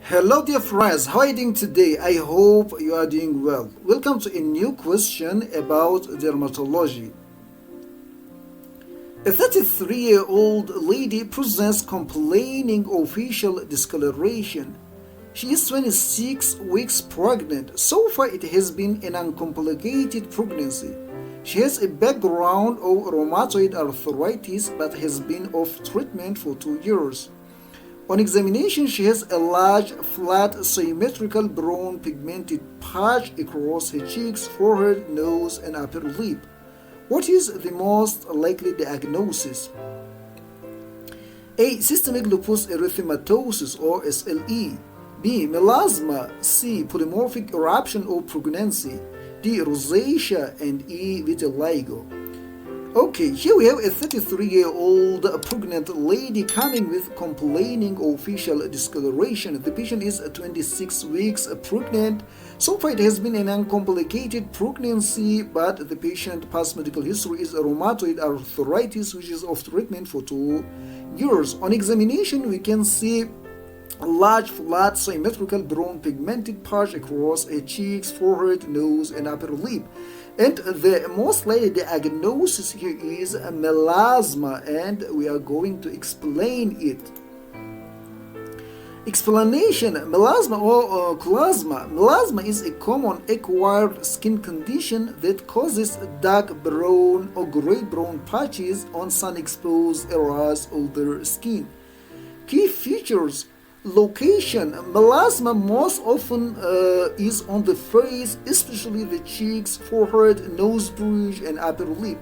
Hello dear friends, how are you doing today? I hope you are doing well. Welcome to a new question about dermatology. A 33-year-old lady presents complaining of facial discoloration. She is 26 weeks pregnant. So far it has been an uncomplicated pregnancy. She has a background of rheumatoid arthritis but has been off treatment for 2 years. On examination, she has a large, flat, symmetrical brown pigmented patch across her cheeks, forehead, nose, and upper lip. What is the most likely diagnosis? A. Systemic lupus erythematosus or SLE. B. Melasma. C. Polymorphic eruption or pregnancy. D. Rosacea. And E. Vitiligo. Okay, here we have a 33-year-old pregnant lady coming with complaining of facial discoloration. The patient is 26 weeks pregnant. So far it has been an uncomplicated pregnancy, but the patient past medical history is rheumatoid arthritis, which is off treatment for 2 years. On examination, we can see a large, flat, symmetrical brown pigmented patch across her cheeks, forehead, nose, and upper lip. And the most likely diagnosis here is melasma, and we are going to explain it. Explanation: melasma or chloasma. Melasma is a common acquired skin condition that causes dark brown or gray brown patches on sun-exposed areas of the skin. Key features: location. Melasma most often is on the face, especially the cheeks, forehead, nose bridge, and upper lip.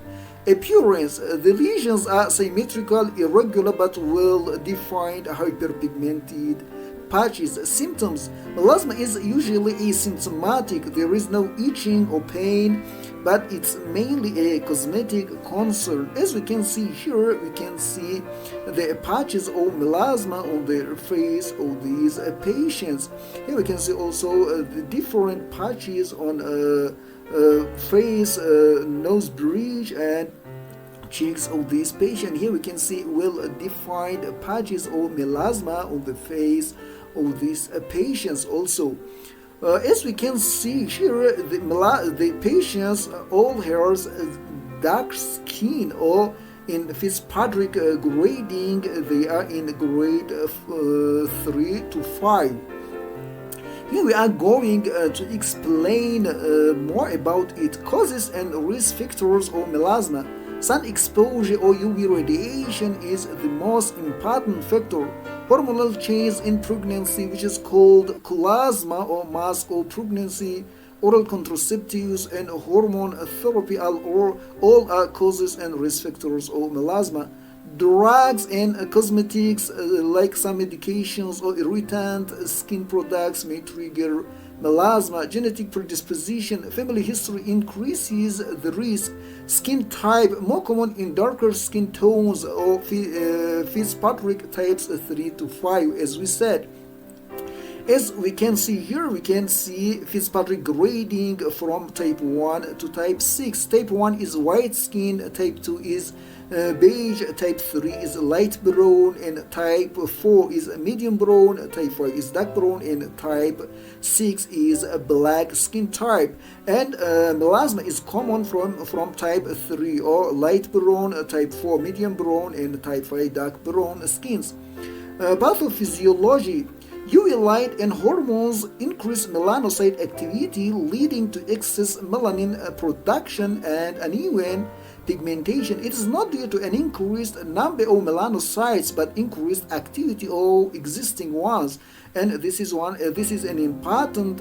Appearance: the lesions are symmetrical, irregular, but well defined, hyperpigmented patches. Symptoms: melasma is usually asymptomatic. There is no itching or pain, but it's mainly a cosmetic concern. As we can see here, we can see the patches of melasma on the face of these patients. Here we can see also the different patches on face, nose bridge, and cheeks of this patient. Here we can see well-defined patches of melasma on the face of these patients also. As we can see here, the patients all has dark skin, or in Fitzpatrick grading, they are in grade 3 to 5. Here we are going to explain more about it. Causes and risk factors of melasma. Sun exposure or UV radiation is the most important factor. Hormonal change in pregnancy, which is called chloasma or mask of pregnancy, oral contraceptives, and hormone therapy all are causes and risk factors of melasma. Drugs and cosmetics, like some medications or irritant skin products, may trigger melasma. Genetic predisposition, family history increases the risk. Skin type, more common in darker skin tones or Fitzpatrick types 3 to 5, as we said. As we can see here, we can see Fitzpatrick grading from type 1 to type 6. Type 1 is white skin, type 2 is beige, type 3 is light brown, and type 4 is medium brown, type 5 is dark brown, and type 6 is a black skin type. And melasma is common from type 3 or light brown, type 4 medium brown, and type 5 dark brown skins. Pathophysiology: UV light and hormones increase melanocyte activity, leading to excess melanin production and uneven pigmentation. It is not due to an increased number of melanocytes, but increased activity of existing ones. And this is an important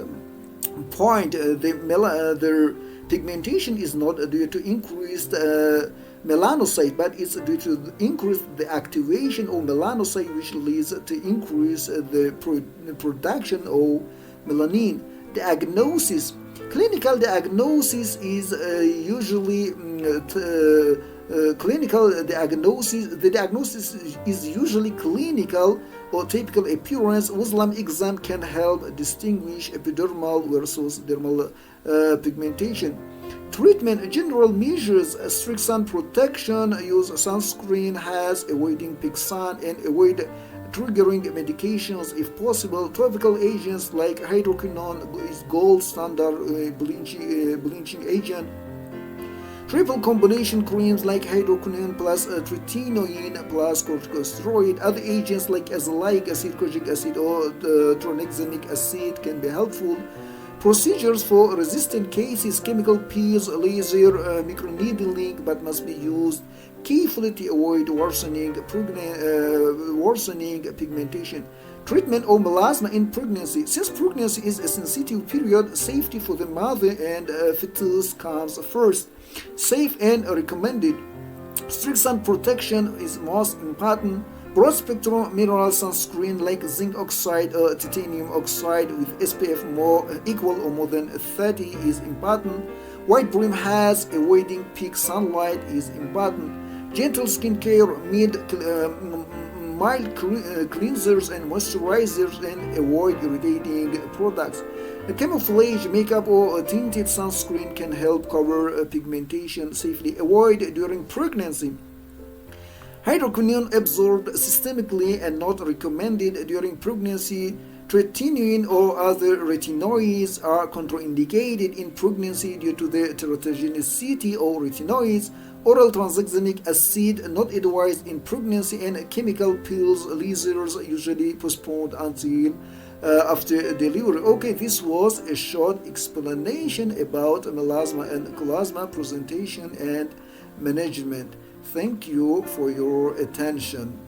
point. The pigmentation is not due to increased melanocyte, but it's due to increase the activation of melanocyte, which leads to increase the production of melanin. Diagnosis: clinical diagnosis is usually clinical diagnosis. The diagnosis is usually clinical or typical appearance. Muslim exam can help distinguish epidermal versus dermal pigmentation. Treatment: general measures: strict sun protection, use sunscreen, has avoiding peak sun, and avoid triggering medications if possible. Topical agents like hydroquinone is gold standard bleaching agent. Triple combination creams like hydroquinone plus tretinoin plus corticosteroid. Other agents like azelaic acid, kojic acid, or tranexamic acid can be helpful. Procedures for resistant cases: chemical peels, laser, microneedling, but must be used carefully to avoid worsening pigmentation. Treatment of melasma in pregnancy: since pregnancy is a sensitive period, safety for the mother and fetus comes first. Safe and recommended. Strict sun protection is most important. Broad spectrum mineral sunscreen like zinc oxide or titanium oxide with SPF equal or more than 30 is important. Wide brim hats, avoiding peak sunlight is important. Gentle skincare, mild cleansers and moisturizers, and avoid irritating products. A camouflage makeup or a tinted sunscreen can help cover pigmentation safely. Avoid during pregnancy. Hydroquinone absorbed systemically and not recommended during pregnancy. Tretinoin or other retinoids are contraindicated in pregnancy due to the teratogenicity of retinoids. Oral tranexamic acid not advised in pregnancy, and chemical pills, lasers usually postponed until after delivery. Okay, this was a short explanation about melasma and chloasma presentation and management. Thank you for your attention.